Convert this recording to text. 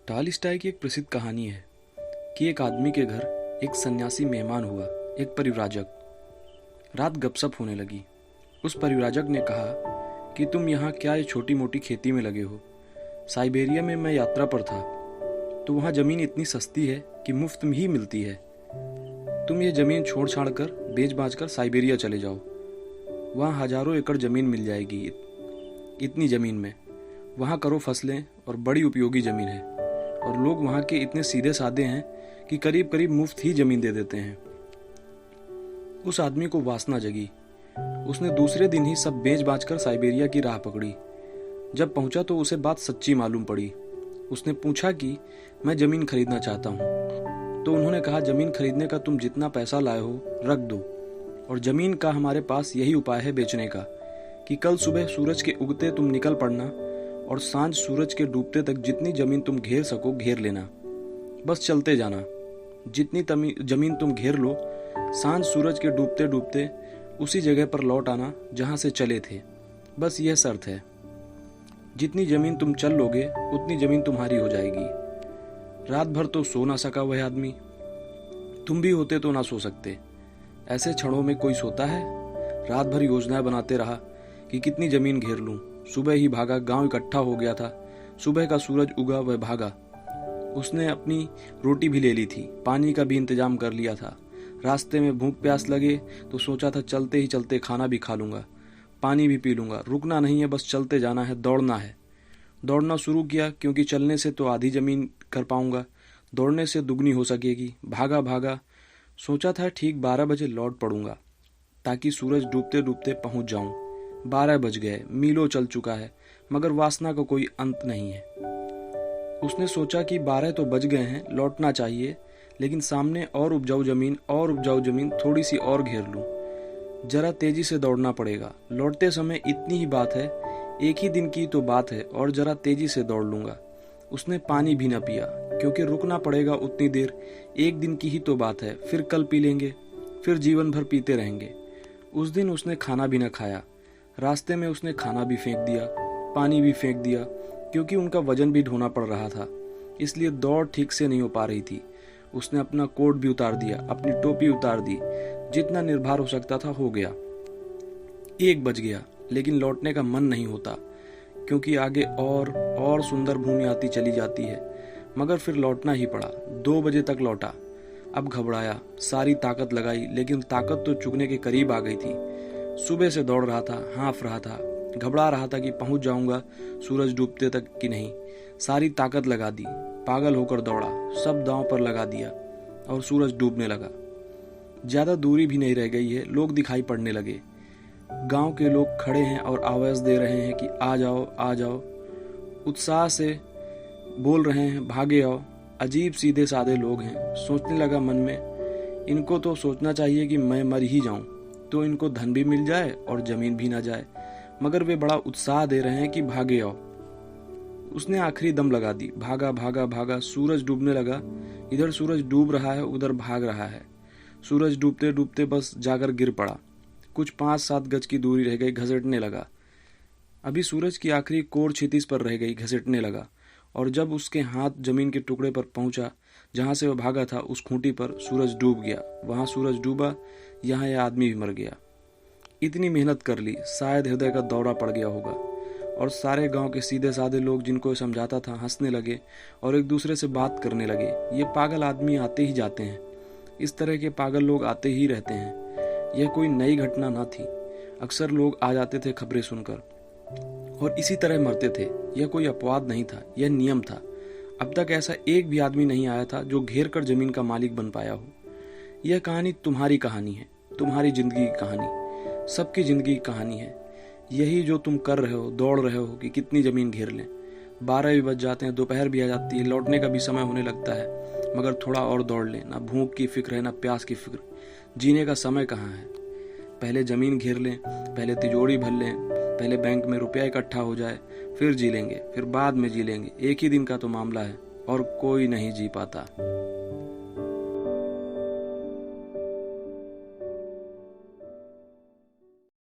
Tolstoy की एक प्रसिद्ध कहानी है कि एक आदमी के घर एक सन्यासी मेहमान हुआ, एक परिव्राजक। रात गपशप होने लगी। उस परिव्राजक ने कहा कि तुम यहाँ क्या ये छोटी मोटी खेती में लगे हो? साइबेरिया में मैं यात्रा पर था, तो वहाँ ज़मीन इतनी सस्ती है कि मुफ्त में ही मिलती है। तुम ये ज़मीन छोड़ छाड़ कर बेच बाच कर साइबेरिया चले जाओ, वहाँ हजारों एकड़ ज़मीन मिल जाएगी। इतनी ज़मीन में वहाँ करो फसलें और बड़ी उपयोगी ज़मीन है, और लोग वहाँ के इतने सीधे साधे हैं कि करीब करीब मुफ्त ही ज़मीन दे देते हैं। उस आदमी को वासना जगी। उसने दूसरे दिन ही सब बेच बाच कर साइबेरिया की राह पकड़ी। जब पहुंचा तो उसे बात सच्ची मालूम पड़ी। उसने पूछा कि मैं ज़मीन खरीदना चाहता हूँ। तो उन्होंने कहा, ज़मीन खरीदने का तुम जितना पैसा लाए हो रख दो, और ज़मीन का हमारे पास यही उपाय है बेचने का कि कल सुबह सूरज के उगते तुम निकल पड़ना और सांझ सूरज के डूबते तक जितनी ज़मीन तुम घेर सको घेर लेना। बस चलते जाना। जितनी ज़मीन तुम घेर लो, सांझ सूरज के डूबते डूबते उसी जगह पर लौट आना जहाँ से चले थे। बस यह शर्त है। जितनी ज़मीन तुम चल लोगे उतनी ज़मीन तुम्हारी हो जाएगी। रात भर तो सो ना सका वह आदमी। तुम भी होते तो ना सो सकते। ऐसे क्षणों में कोई सोता है? रात भर योजनाएं बनाते रहा कि कितनी ज़मीन घेर लूं। सुबह ही भागा, गांव इकट्ठा हो गया था। सुबह का सूरज उगा, वह भागा। उसने अपनी रोटी भी ले ली थी, पानी का भी इंतजाम कर लिया था। रास्ते में भूख प्यास लगे तो सोचा था चलते ही चलते खाना भी खा लूंगा, पानी भी पी लूंगा। रुकना नहीं है, बस चलते जाना है, दौड़ना है। दौड़ना शुरू किया, क्योंकि चलने से तो आधी ज़मीन कर पाऊंगा, दौड़ने से दुगनी हो सकेगी। भागा भागा, सोचा था ठीक 12 बजे लौट पड़ूंगा ताकि सूरज डूबते डूबते पहुंच जाऊं। 12 बज गए, मीलों चल चुका है, मगर वासना का कोई अंत नहीं है। उसने सोचा कि 12 तो बज गए हैं, लौटना चाहिए, लेकिन सामने और उपजाऊ ज़मीन थोड़ी सी और घेर लूं। जरा तेजी से दौड़ना पड़ेगा। लौटते समय इतनी ही बात है, एक ही दिन की तो बात है, और जरा तेजी से दौड़ लूंगा। उसने पानी भी न पिया, क्योंकि रुकना पड़ेगा उतनी देर। एक दिन की ही तो बात है, फिर कल पी लेंगे, फिर जीवन भर पीते रहेंगे। उस दिन उसने खाना भी न खाया। रास्ते में उसने खाना भी फेंक दिया, पानी भी फेंक दिया, क्योंकि उनका वजन भी ढोना पड़ रहा था, इसलिए दौड़ ठीक से नहीं हो पा रही थी। उसने अपना कोट भी उतार दिया, अपनी टोपी उतार दी। जितना निर्भर हो सकता था हो गया। 1 बज गया, लेकिन लौटने का मन नहीं होता, क्योंकि आगे और सुंदर भूमि आती चली जाती है। मगर फिर लौटना ही पड़ा। 2 बजे तक लौटा। अब घबराया, सारी ताकत लगाई, लेकिन ताकत तो चुकने के करीब आ गई थी। सुबह से दौड़ रहा था, हाँफ रहा था, घबरा रहा था कि पहुंच जाऊंगा सूरज डूबते तक कि नहीं। सारी ताकत लगा दी, पागल होकर दौड़ा, सब दांव पर लगा दिया, और सूरज डूबने लगा। ज्यादा दूरी भी नहीं रह गई है, लोग दिखाई पड़ने लगे। गांव के लोग खड़े हैं और आवाज दे रहे हैं कि आ जाओ आ जाओ। उत्साह से बोल रहे हैं, भागे आओ। अजीब सीधे साधे लोग हैं। सोचने लगा मन में, इनको तो सोचना चाहिए कि मैं मर ही जाऊं, तो इनको धन भी मिल जाए और जमीन भी ना जाए, मगर वे बड़ा उत्साह दे रहे हैं कि भागे आओ। उसने आखिरी दम लगा दी। भागा भागा भागा, सूरज डूबने लगा। इधर सूरज डूब रहा है, उधर भाग रहा है। सूरज डूबते डूबते बस जाकर गिर पड़ा। कुछ 5-7 गज की दूरी रह गई, घसीटने लगा। अभी सूरज की आखिरी कोर क्षितिज पर रह गई, घसीटने लगा। और जब उसके हाथ जमीन के टुकड़े पर पहुंचा जहां से वह भागा था, उस खूंटी पर सूरज डूब गया। वहां सूरज डूबा, यहाँ यह आदमी भी मर गया। इतनी मेहनत कर ली, शायद हृदय का दौरा पड़ गया होगा। और सारे गांव के सीधे साधे लोग जिनको समझाता था हंसने लगे और एक दूसरे से बात करने लगे। ये पागल आदमी आते ही जाते हैं, इस तरह के पागल लोग आते ही रहते हैं। यह कोई नई घटना न थी। अक्सर लोग आ जाते थे खबरें सुनकर और इसी तरह मरते थे। यह कोई अपवाद नहीं था, यह नियम था। अब तक ऐसा एक भी आदमी नहीं आया था जो घेर कर जमीन का मालिक बन पाया हो। यह कहानी तुम्हारी कहानी है, तुम्हारी जिंदगी की कहानी, सबकी जिंदगी की कहानी है। यही जो तुम कर रहे हो, दौड़ रहे हो कि कितनी जमीन घेर लें। 12 भी बज जाते हैं, दोपहर भी आ जाती है, लौटने का भी समय होने लगता है, मगर थोड़ा और दौड़ लें। ना भूख की फिक्र है, ना प्यास की फिक्र। जीने का समय कहाँ है? पहले जमीन घेर लें, पहले तिजोरी भर लें, पहले बैंक में रुपया इकट्ठा हो जाए, फिर जी लेंगे, फिर बाद में जी लेंगे। एक ही दिन का तो मामला है और कोई नहीं जी पाता।